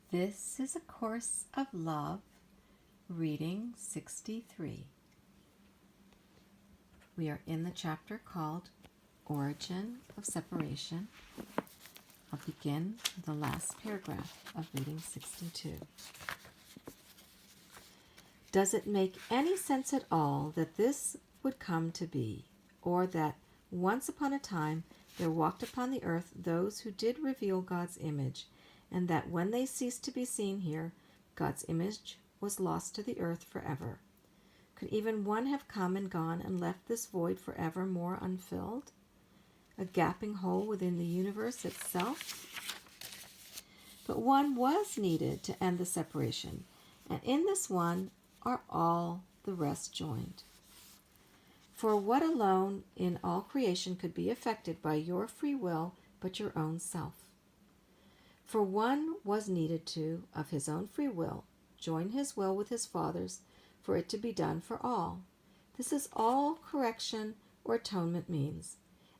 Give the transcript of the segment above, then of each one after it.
This is A Course of Love, reading 63. We are in the chapter called Origin of Separation. I'll begin with the last paragraph of reading 62. Does it make any sense at all that this would come to be, or that once upon a time there walked upon the earth those who did reveal God's image, and that when they ceased to be seen here, God's image was lost to the earth forever? Could even one have come and gone and left this void forever more unfilled? A gaping hole within the universe itself? But one was needed to end the separation, and in this one are all the rest joined. For what alone in all creation could be affected by your free will but your own self? For one was needed to, of his own free will, join his will with his Father's, for it to be done for all. This is all correction or atonement means,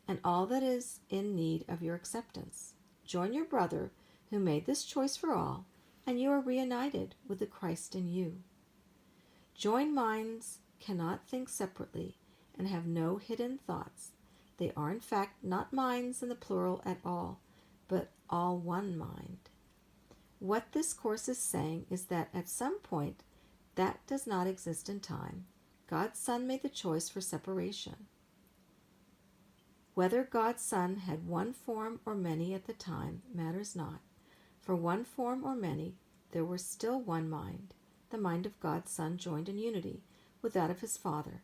and all that is in need of your acceptance. Join your brother who made this choice for all, and you are reunited with the Christ in you. Joined minds cannot think separately and have no hidden thoughts. They are in fact not minds in the plural at all, but all one mind. What this course is saying is that at some point that does not exist in time, God's Son made the choice for separation. Whether God's Son had one form or many at the time matters not. For one form or many, there was still one mind, the mind of God's Son joined in unity with that of his Father.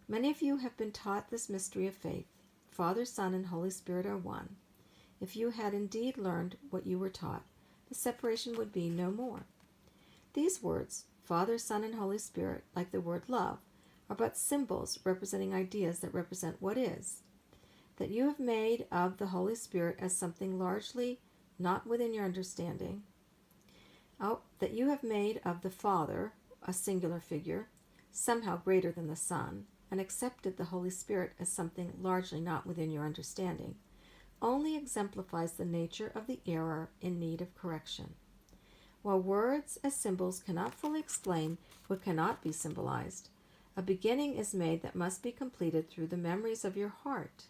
Many of you have been taught this mystery of faith. Father, Son, and Holy Spirit are one. If you had indeed learned what you were taught, the separation would be no more. These words, Father, Son, and Holy Spirit, like the word love, are but symbols representing ideas that represent what is. That you have made of the Holy Spirit as something largely not within your understanding. That you have made of the Father, a singular figure, somehow greater than the Son, and accepted the Holy Spirit as something largely not within your understanding, only exemplifies the nature of the error in need of correction. While words as symbols cannot fully explain what cannot be symbolized, a beginning is made that must be completed through the memories of your heart.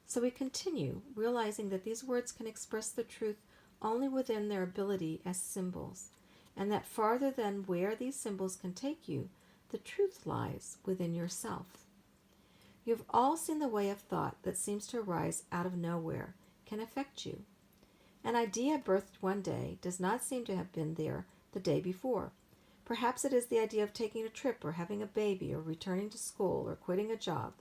So we continue, realizing that these words can express the truth only within their ability as symbols, and that farther than where these symbols can take you, the truth lies within yourself. You have all seen the way of thought that seems to arise out of nowhere can affect you. An idea birthed one day does not seem to have been there the day before. Perhaps it is the idea of taking a trip or having a baby or returning to school or quitting a job.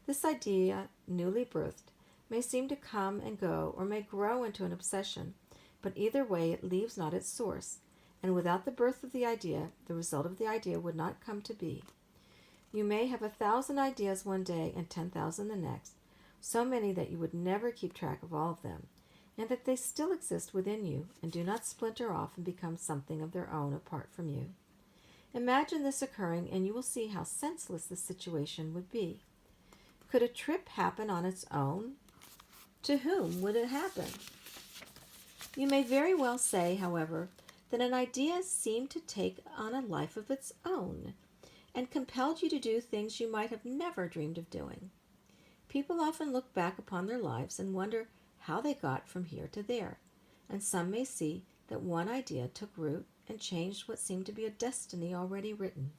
This idea, newly birthed, may seem to come and go or may grow into an obsession, but either way it leaves not its source, and without the birth of the idea, the result of the idea would not come to be. You may have 1,000 ideas one day and 10,000 the next, so many that you would never keep track of all of them, and that they still exist within you and do not splinter off and become something of their own apart from you. Imagine this occurring and you will see how senseless the situation would be. Could a trip happen on its own? To whom would it happen? You may very well say, however, that an idea seemed to take on a life of its own and compelled you to do things you might have never dreamed of doing. People often look back upon their lives and wonder how they got from here to there, and some may see that one idea took root and changed what seemed to be a destiny already written.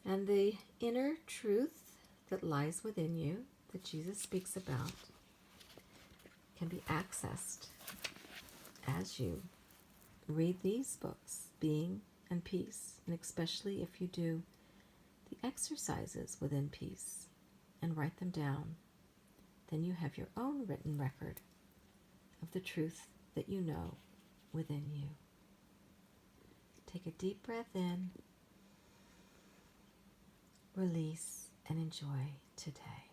And the inner truth that lies within you, that Jesus speaks about, can be accessed as you read these books, Being and Peace, and especially if you do the exercises within peace and write them down. Then you have your own written record of the truth that you know within you. Take a deep breath in, release, and enjoy today.